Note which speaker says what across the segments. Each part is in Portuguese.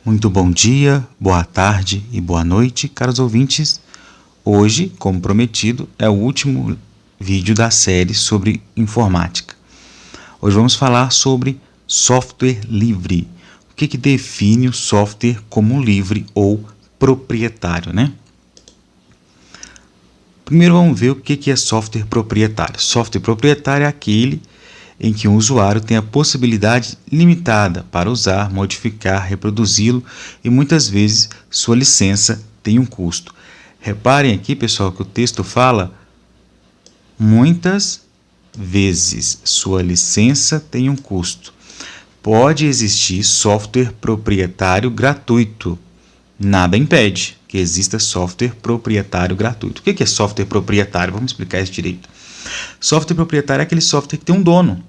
Speaker 1: Muito bom dia, boa tarde e boa noite, caros ouvintes. Hoje, como prometido, é o último vídeo da série sobre informática. Hoje vamos falar sobre software livre. O que define o software como livre ou proprietário, né? Primeiro vamos ver o que é software proprietário. Software proprietário é aquele em que um usuário tem a possibilidade limitada para usar, modificar, reproduzi-lo e muitas vezes sua licença tem um custo. Reparem aqui, pessoal, que o texto fala muitas vezes sua licença tem um custo. Pode existir software proprietário gratuito. Nada impede que exista software proprietário gratuito. O que é software proprietário? Vamos explicar isso direito. Software proprietário é aquele software que tem um dono.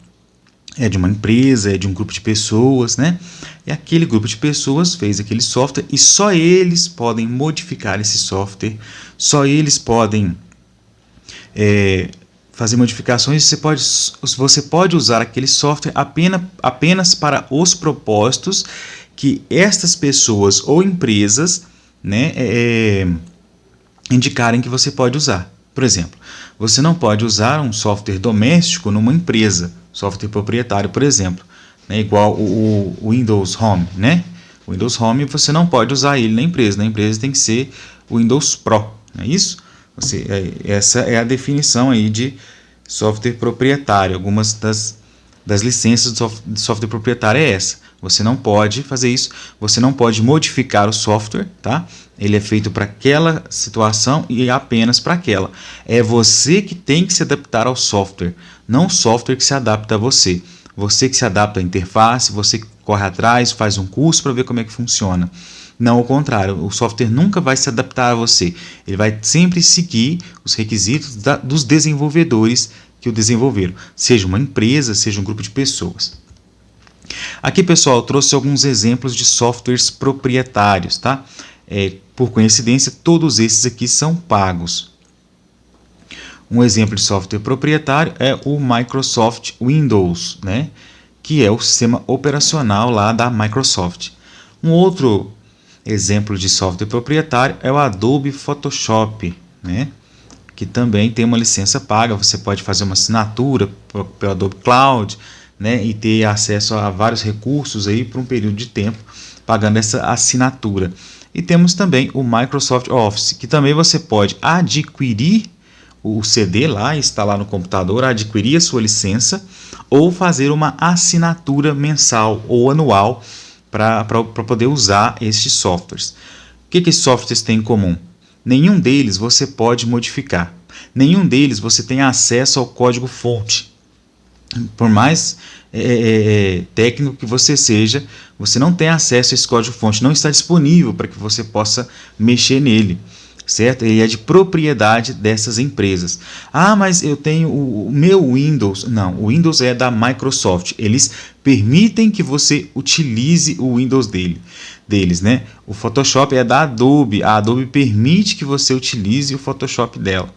Speaker 1: É de uma empresa, é de um grupo de pessoas, né? E aquele grupo de pessoas fez aquele software e só eles podem modificar esse software, só eles podem fazer modificações. Você pode usar aquele software apenas para os propósitos que estas pessoas ou empresas, né, indicarem que você pode usar. Por exemplo, você não pode usar um software doméstico numa empresa, software proprietário, por exemplo, né, igual o Windows Home, né? O Windows Home você não pode usar ele na empresa tem que ser o Windows Pro, não é isso? Essa é a definição aí de software proprietário. Algumas das licenças de software proprietário é essa. Você não pode fazer isso, você não pode modificar o software, tá? Ele é feito para aquela situação e apenas para aquela. É você que tem que se adaptar ao software, não o software que se adapta a você. Você que se adapta à interface, você que corre atrás, faz um curso para ver como é que funciona. Não o contrário, o software nunca vai se adaptar a você. Ele vai sempre seguir os requisitos dos desenvolvedores que o desenvolveram, seja uma empresa, seja um grupo de pessoas. Aqui, pessoal, eu trouxe alguns exemplos de softwares proprietários, tá? Por coincidência, todos esses aqui são pagos. Um exemplo de software proprietário é o Microsoft Windows, né? Que é o sistema operacional lá da Microsoft. Um outro exemplo de software proprietário é o Adobe Photoshop, né? Que também tem uma licença paga. Você pode fazer uma assinatura pelo Adobe Cloud, né, e ter acesso a vários recursos aí por um período de tempo, pagando essa assinatura. E temos também o Microsoft Office, que também você pode adquirir o CD lá, instalar no computador, adquirir a sua licença ou fazer uma assinatura mensal ou anual para poder usar estes softwares. O que esses softwares têm em comum? Nenhum deles você pode modificar. Nenhum deles você tem acesso ao código-fonte. Por mais técnico que você seja, você não tem acesso a esse código-fonte, não está disponível para que você possa mexer nele, certo? Ele é de propriedade dessas empresas. Ah, mas eu tenho o meu Windows. Não, o Windows é da Microsoft. Eles permitem que você utilize o Windows deles, né? O Photoshop é da Adobe. A Adobe permite que você utilize o Photoshop dela.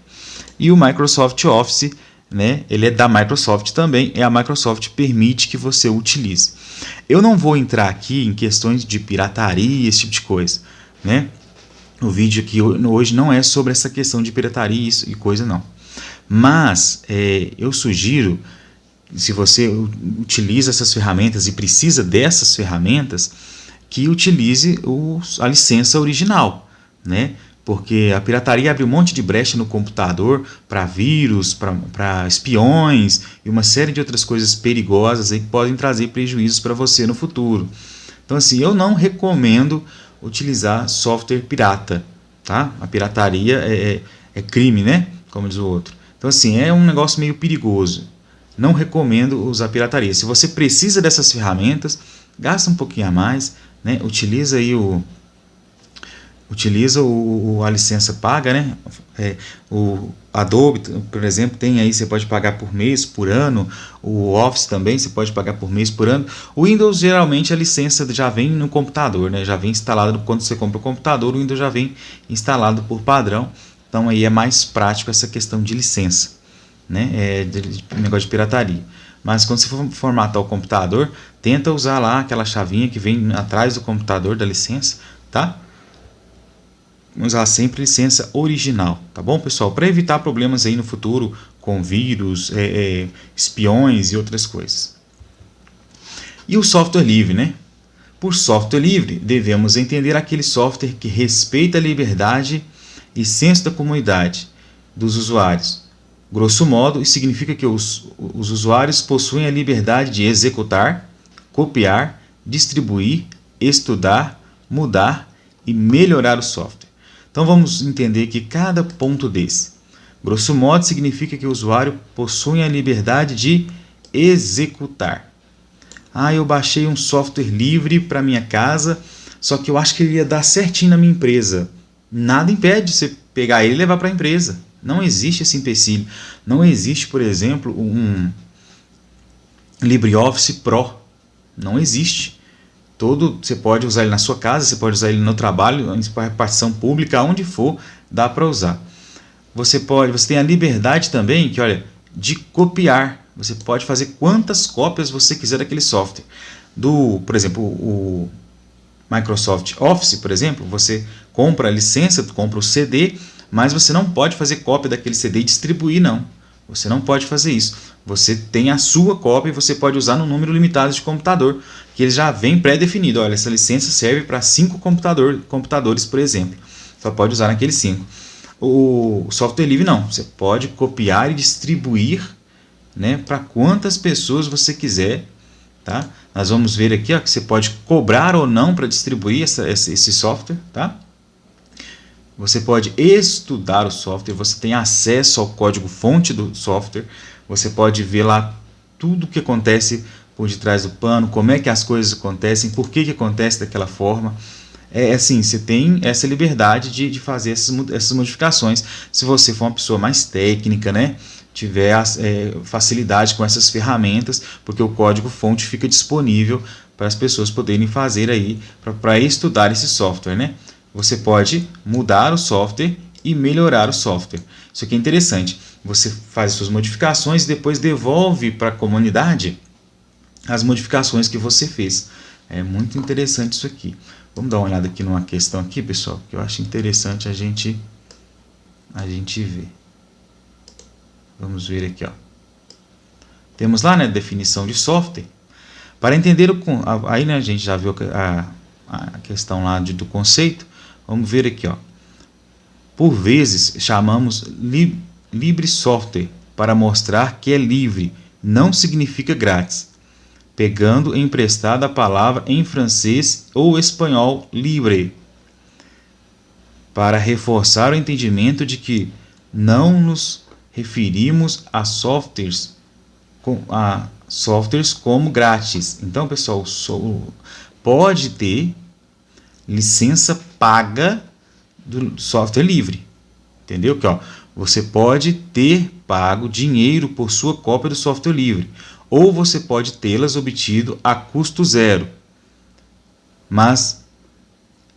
Speaker 1: E o Microsoft Office, né, ele é da Microsoft também, e a Microsoft permite que você utilize. Eu não vou entrar aqui em questões de pirataria, esse tipo de coisa, né? O vídeo aqui hoje não é sobre essa questão de pirataria e coisa não. Mas eu sugiro, se você utiliza essas ferramentas e precisa dessas ferramentas, que utilize a licença original, né? Porque a pirataria abre um monte de brecha no computador para vírus, para espiões e uma série de outras coisas perigosas aí que podem trazer prejuízos para você no futuro. Então, assim, eu não recomendo utilizar software pirata, tá? A pirataria é crime, né? Como diz o outro. Então, assim, é um negócio meio perigoso. Não recomendo usar pirataria. Se você precisa dessas ferramentas, gasta um pouquinho a mais, né? Utiliza aí a licença paga, né? O Adobe, por exemplo, tem aí, você pode pagar por mês, por ano. O Office também, você pode pagar por mês, por ano. O Windows, geralmente, a licença já vem no computador, né? Já vem instalado, quando você compra o computador, o Windows já vem instalado por padrão. Então, aí é mais prático essa questão de licença, né? De negócio de pirataria. Mas quando você for formatar o computador, tenta usar lá aquela chavinha que vem atrás do computador da licença, tá? Usar sempre licença original, tá bom, pessoal? Para evitar problemas aí no futuro com vírus, espiões e outras coisas. E o software livre, né? Por software livre, devemos entender aquele software que respeita a liberdade e senso da comunidade dos usuários. Grosso modo, isso significa que os usuários possuem a liberdade de executar, copiar, distribuir, estudar, mudar e melhorar o software. Então vamos entender que cada ponto desse. Grosso modo, significa que o usuário possui a liberdade de executar. Eu baixei um software livre para minha casa, só que eu acho que ele ia dar certinho na minha empresa. Nada impede você pegar ele e levar para a empresa. Não existe esse empecilho. Não existe, por exemplo, um LibreOffice Pro. Não existe. Você pode usar ele na sua casa, você pode usar ele no trabalho, em repartição pública, aonde for, dá para usar. Você tem a liberdade também, de copiar. Você pode fazer quantas cópias você quiser daquele software. Por exemplo, o Microsoft Office, por exemplo, você compra a licença, compra o CD, mas você não pode fazer cópia daquele CD e distribuir, não. Você não pode fazer isso. Você tem a sua cópia e você pode usar num número limitado de computador, que ele já vem pré-definido. Olha, essa licença serve para 5 computadores, por exemplo. Só pode usar naqueles 5. O software livre não. Você pode copiar e distribuir, né, para quantas pessoas você quiser. Tá? Nós vamos ver aqui que você pode cobrar ou não para distribuir esse software. Tá? Você pode estudar o software, você tem acesso ao código-fonte do software, você pode ver lá tudo o que acontece por detrás do pano, como é que as coisas acontecem, por que acontece daquela forma. Assim, você tem essa liberdade de fazer essas modificações, se você for uma pessoa mais técnica, né? Tiver facilidade com essas ferramentas, porque o código-fonte fica disponível para as pessoas poderem fazer aí, para estudar esse software, né? Você pode mudar o software e melhorar o software. Isso aqui é interessante. Você faz suas modificações e depois devolve para a comunidade as modificações que você fez. É muito interessante isso aqui. Vamos dar uma olhada aqui numa questão aqui, pessoal, que eu acho interessante a gente ver. Vamos ver aqui, ó. Temos lá, né, definição de software. Para entender aí, né, a gente já viu a questão lá do conceito. Vamos ver aqui, ó. Por vezes chamamos livre software para mostrar que é livre, não significa grátis. Pegando emprestada a palavra em francês ou espanhol libre, para reforçar o entendimento de que não nos referimos a softwares como grátis. Então, pessoal, pode ter licença paga do software livre. Entendeu? Você pode ter pago dinheiro por sua cópia do software livre, ou você pode tê-las obtido a custo zero. Mas,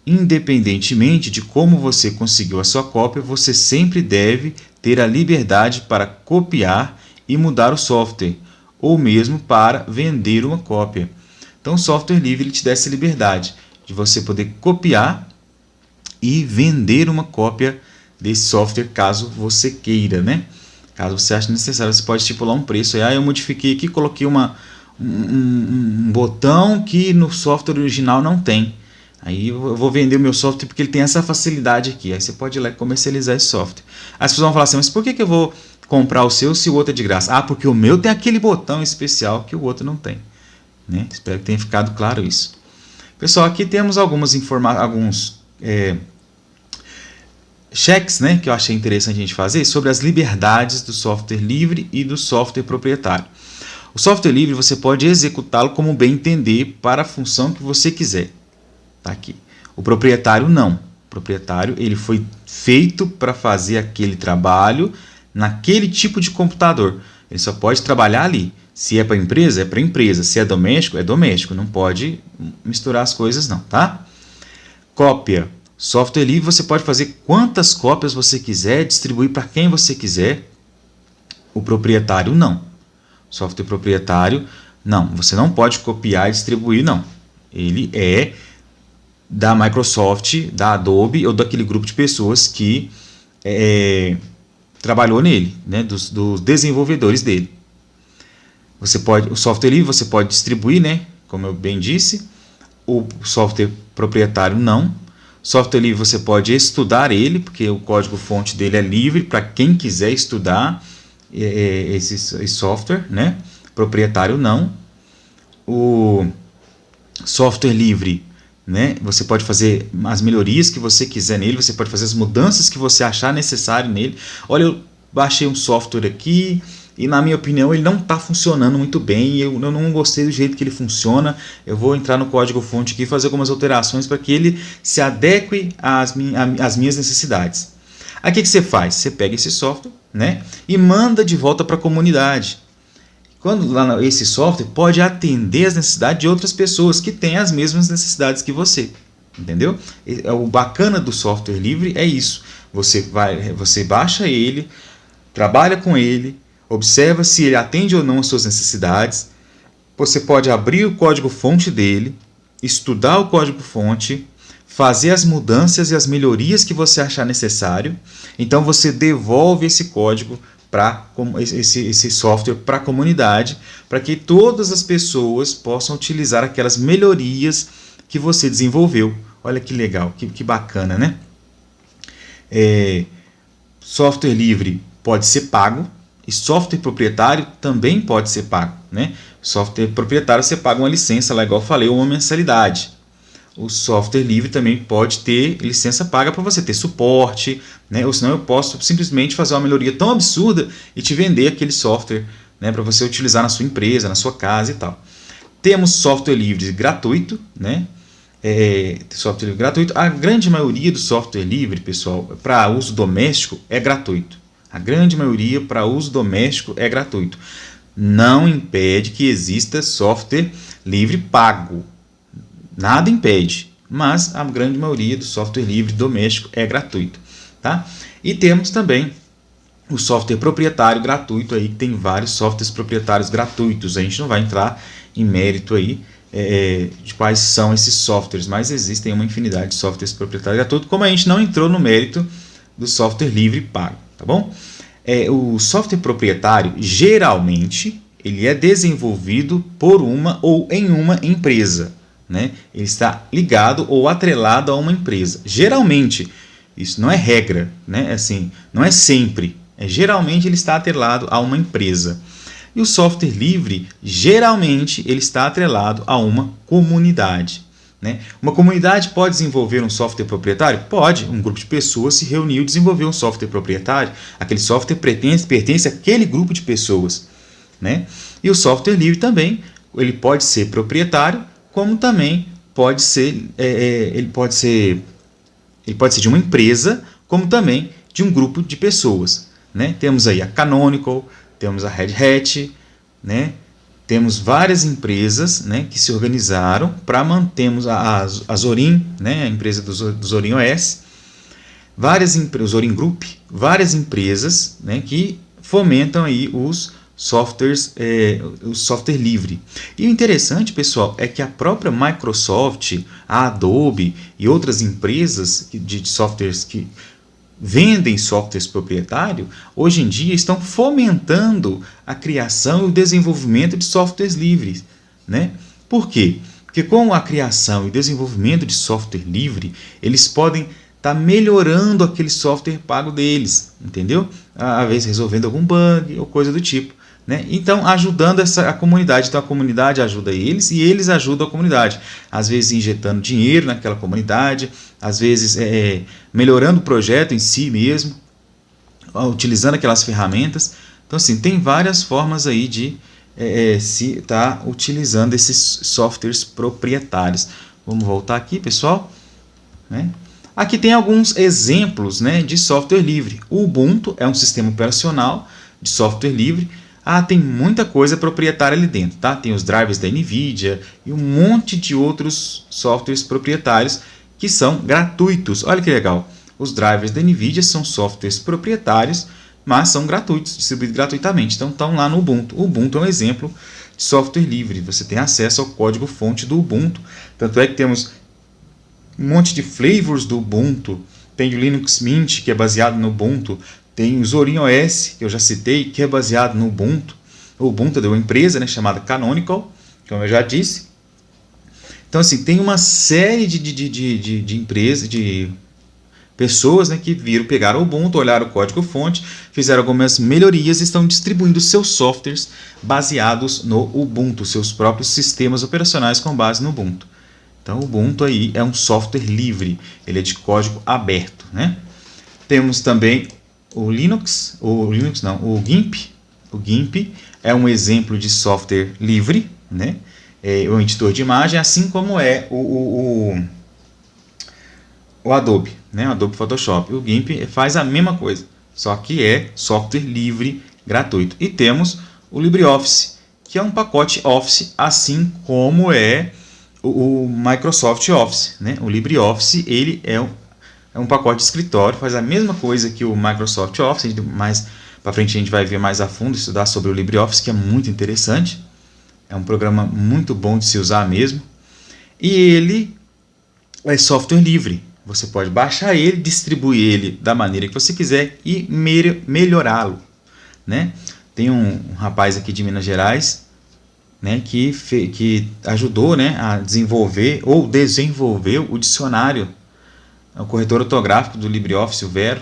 Speaker 1: independentemente de como você conseguiu a sua cópia, você sempre deve ter a liberdade para copiar e mudar o software, ou mesmo para vender uma cópia. Então, o software livre te dá essa liberdade de você poder copiar e vender uma cópia desse software, caso você queira, né? Caso você ache necessário, você pode estipular um preço. Eu modifiquei aqui, coloquei um botão que no software original não tem. Aí eu vou vender o meu software porque ele tem essa facilidade aqui. Aí você pode ir lá e comercializar esse software. As pessoas vão falar assim, mas por que eu vou comprar o seu se o outro é de graça? Porque o meu tem aquele botão especial que o outro não tem. Né? Espero que tenha ficado claro isso. Pessoal, aqui temos alguns cheques, né, que eu achei interessante a gente fazer sobre as liberdades do software livre e do software proprietário. O software livre você pode executá-lo como bem entender para a função que você quiser. Tá aqui. O proprietário não. O proprietário ele foi feito para fazer aquele trabalho naquele tipo de computador. Ele só pode trabalhar ali. Se é para empresa, é para empresa. Se é doméstico, é doméstico. Não pode misturar as coisas não, tá? Cópia. Software livre você pode fazer quantas cópias você quiser, distribuir para quem você quiser. O proprietário não. Software proprietário Não, você não pode copiar e distribuir, não. Ele é da Microsoft, da Adobe ou daquele grupo de pessoas que trabalhou nele, né, dos desenvolvedores dele. Você pode, o software livre você pode distribuir, né, como eu bem disse. O software proprietário não. Software livre você pode estudar ele, porque o código-fonte dele é livre para quem quiser estudar esse software, né? Proprietário não. O software livre, né? Você pode fazer as melhorias que você quiser nele, você pode fazer as mudanças que você achar necessário nele. Olha, eu baixei um software aqui e, na minha opinião, ele não está funcionando muito bem, eu não gostei do jeito que ele funciona, eu vou entrar no código-fonte aqui e fazer algumas alterações para que ele se adeque às minhas necessidades. Aí o que você faz? Você pega esse software, né, e manda de volta para a comunidade. Quando lá esse software pode atender as necessidades de outras pessoas que têm as mesmas necessidades que você, entendeu? O bacana do software livre é isso. Você baixa ele, trabalha com ele, observa se ele atende ou não às suas necessidades. Você pode abrir o código-fonte dele, estudar o código-fonte, fazer as mudanças e as melhorias que você achar necessário. Então você devolve esse código esse software para a comunidade, para que todas as pessoas possam utilizar aquelas melhorias que você desenvolveu. Olha que legal, que bacana, né? Software livre pode ser pago e software proprietário também pode ser pago, né? Software proprietário você paga uma licença, lá igual eu falei, uma mensalidade. O software livre também pode ter licença paga para você ter suporte, né? Ou senão eu posso simplesmente fazer uma melhoria tão absurda e te vender aquele software, né, para você utilizar na sua empresa, na sua casa e tal. Temos software livre gratuito, né? Software livre gratuito. A grande maioria do software livre, pessoal, para uso doméstico é gratuito. A grande maioria para uso doméstico é gratuito. Não impede que exista software livre pago. Nada impede, mas a grande maioria do software livre doméstico é gratuito, tá? E temos também o software proprietário gratuito aí, que tem vários softwares proprietários gratuitos. A gente não vai entrar em mérito aí de quais são esses softwares, mas existem uma infinidade de softwares proprietários gratuitos, como a gente não entrou no mérito do software livre pago, tá bom? O software proprietário, geralmente, ele é desenvolvido por uma ou em uma empresa, né? Ele está ligado ou atrelado a uma empresa. Geralmente, isso não é regra, né? Assim, não é sempre. Geralmente ele está atrelado a uma empresa. E o software livre, geralmente, ele está atrelado a uma comunidade, né? Uma comunidade pode desenvolver um software proprietário? Pode. Um grupo de pessoas se reuniu e desenvolveu um software proprietário. Aquele software pertence àquele grupo de pessoas, né? E o software livre também, ele pode ser proprietário, como também pode ser, ele pode ser de uma empresa, como também de um grupo de pessoas, né? Temos aí a Canonical, temos a Red Hat, né? Temos várias empresas, né, que se organizaram para mantermos a Zorin, né, a empresa do Zorin OS, o Zorin Group, várias empresas, né, que fomentam aí o software livre. E o interessante, pessoal, é que a própria Microsoft, a Adobe e outras empresas de softwares que vendem softwares proprietários, hoje em dia estão fomentando a criação e o desenvolvimento de softwares livres, né? Por quê? Porque com a criação e desenvolvimento de software livre, eles podem estar melhorando aquele software pago deles, entendeu? Às vezes resolvendo algum bug ou coisa do tipo, né? Então, ajudando a comunidade. Então, a comunidade ajuda eles e eles ajudam a comunidade. Às vezes, injetando dinheiro naquela comunidade, às vezes, melhorando o projeto em si mesmo, utilizando aquelas ferramentas. Então, assim, tem várias formas aí de se estar utilizando esses softwares proprietários. Vamos voltar aqui, pessoal, né? Aqui tem alguns exemplos, né, de software livre. O Ubuntu é um sistema operacional de software livre. Tem muita coisa proprietária ali dentro, tá? Tem os drivers da NVIDIA e um monte de outros softwares proprietários que são gratuitos. Olha que legal! Os drivers da NVIDIA são softwares proprietários mas são gratuitos, distribuídos gratuitamente. Então estão lá no Ubuntu. O Ubuntu é um exemplo de software livre. Você tem acesso ao código-fonte do Ubuntu. Tanto é que temos um monte de flavors do Ubuntu. Tem o Linux Mint, que é baseado no Ubuntu. Tem o Zorin OS, que eu já citei, que é baseado no Ubuntu. O Ubuntu é de uma empresa, né, chamada Canonical, como eu já disse. Então, assim, tem uma série de empresas, de pessoas, né, que pegaram o Ubuntu, olharam o código-fonte, fizeram algumas melhorias e estão distribuindo seus softwares baseados no Ubuntu, seus próprios sistemas operacionais com base no Ubuntu. Então, o Ubuntu aí é um software livre, ele é de código aberto, né? Temos também o GIMP. O GIMP é um exemplo de software livre, né? É um editor de imagem, assim como é o Adobe, né? O Adobe Photoshop. O GIMP faz a mesma coisa, só que é software livre, gratuito. E temos o LibreOffice, que é um pacote Office, assim como é o Microsoft Office, né? O LibreOffice ele é um pacote de escritório, faz a mesma coisa que o Microsoft Office, mas para frente a gente vai ver mais a fundo, estudar sobre o LibreOffice, que é muito interessante. É um programa muito bom de se usar mesmo. E ele é software livre. Você pode baixar ele, distribuir ele da maneira que você quiser e melhorá-lo, né? Tem um rapaz aqui de Minas Gerais, né, que ajudou, né, a desenvolver ou desenvolveu o dicionário, o corretor ortográfico do LibreOffice, o Vero.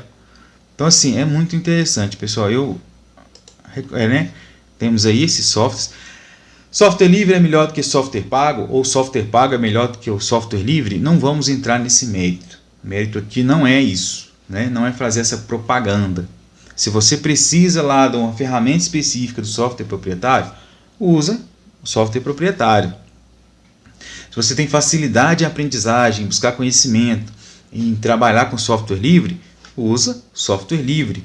Speaker 1: Então, assim, é muito interessante, pessoal. Né, temos aí esses softwares. Software livre é melhor do que software pago, ou software pago é melhor do que o software livre? Não vamos entrar nesse mérito. O mérito aqui não é isso, né? Não é fazer essa propaganda. Se você precisa lá de uma ferramenta específica do software proprietário, usa o software proprietário. Se você tem facilidade em aprendizagem, em buscar conhecimento, em trabalhar com software livre, usa software livre,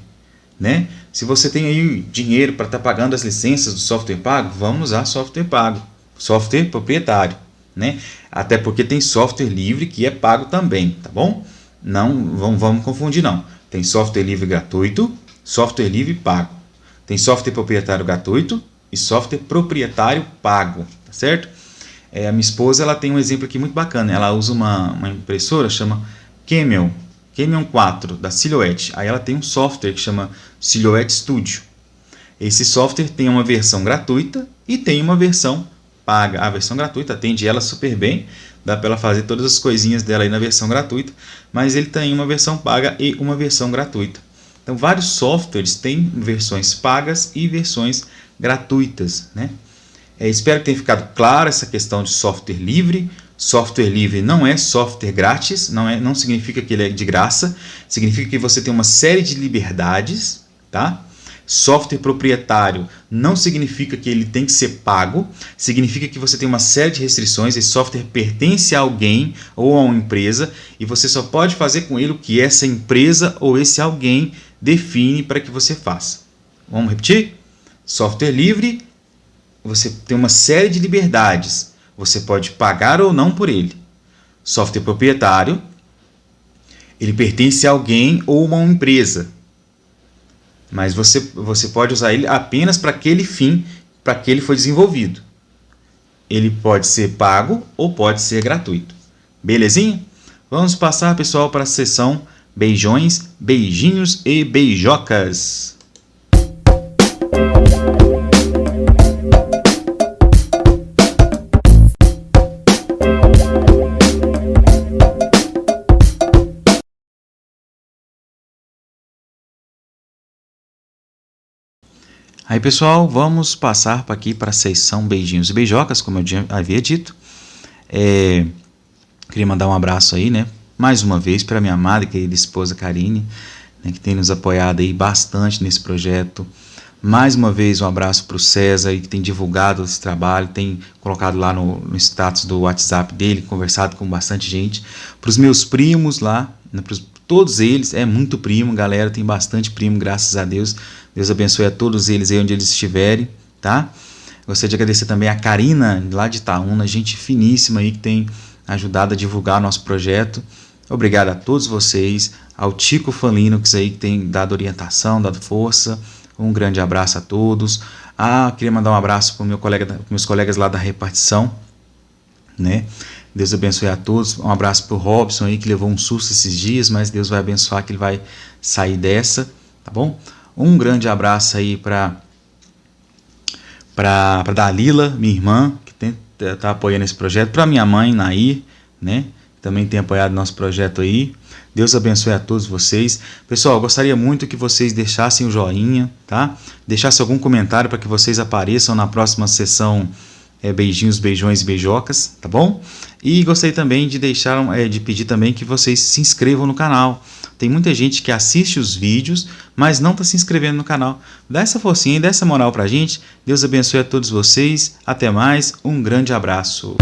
Speaker 1: né? Se você tem aí dinheiro para estar pagando as licenças do software pago, vamos usar software pago, software proprietário, né? Até porque tem software livre que é pago também, tá bom? Não vamos confundir não. Tem software livre gratuito, software livre pago. Tem software proprietário gratuito e software proprietário pago, tá certo? A minha esposa ela tem um exemplo aqui muito bacana. Ela usa uma impressora chama Camel 4 da Silhouette. Aí ela tem um software que chama Silhouette Studio. Esse software tem uma versão gratuita e tem uma versão paga. A versão gratuita atende ela super bem, dá para ela fazer todas as coisinhas dela aí na versão gratuita, mas ele tem uma versão paga e uma versão gratuita. Então vários softwares têm versões pagas e versões gratuitas, né? Espero que tenha ficado claro essa questão de software livre. Software livre não é software grátis, não significa que ele é de graça, significa que você tem uma série de liberdades, tá? Software proprietário não significa que ele tem que ser pago, significa que você tem uma série de restrições, esse software pertence a alguém ou a uma empresa e você só pode fazer com ele o que essa empresa ou esse alguém define para que você faça. Vamos repetir? Software livre, você tem uma série de liberdades. Você pode pagar ou não por ele. Software proprietário, ele pertence a alguém ou a uma empresa. Mas você pode usar ele apenas para aquele fim, para que ele foi desenvolvido. Ele pode ser pago ou pode ser gratuito. Belezinha? Vamos passar, pessoal, para a sessão beijões, beijinhos e beijocas. Aí, pessoal, vamos passar aqui para a sessão beijinhos e beijocas, como eu havia dito. Queria mandar um abraço aí, né, mais uma vez para minha amada e querida esposa Karine, né, que tem nos apoiado aí bastante nesse projeto. Mais uma vez um abraço para o César, que tem divulgado esse trabalho, tem colocado lá no status do WhatsApp dele, conversado com bastante gente. Para os meus primos lá, né, todos eles, é muito primo, galera, tem bastante primo, graças a Deus. Deus abençoe a todos eles aí onde eles estiverem, tá? Gostaria de agradecer também a Karina, lá de Itaúna, gente finíssima aí que tem ajudado a divulgar nosso projeto. Obrigado a todos vocês, ao Tico Fanlinux aí que tem dado orientação, dado força. Um grande abraço a todos. Queria mandar um abraço para meus colegas lá da repartição, né? Deus abençoe a todos. Um abraço para o Robson aí, que levou um susto esses dias, mas Deus vai abençoar, que ele vai sair dessa, tá bom? Um grande abraço aí para Dalila, minha irmã, que tá apoiando esse projeto, para minha mãe, Nair, né? Também tem apoiado nosso projeto aí. Deus abençoe a todos vocês. Pessoal, eu gostaria muito que vocês deixassem o joinha, tá? Deixassem algum comentário para que vocês apareçam na próxima sessão beijinhos, beijões e beijocas, tá bom? E gostaria também de de pedir também que vocês se inscrevam no canal. Tem muita gente que assiste os vídeos, mas não está se inscrevendo no canal. Dá essa forcinha e dá essa moral pra gente. Deus abençoe a todos vocês. Até mais. Um grande abraço.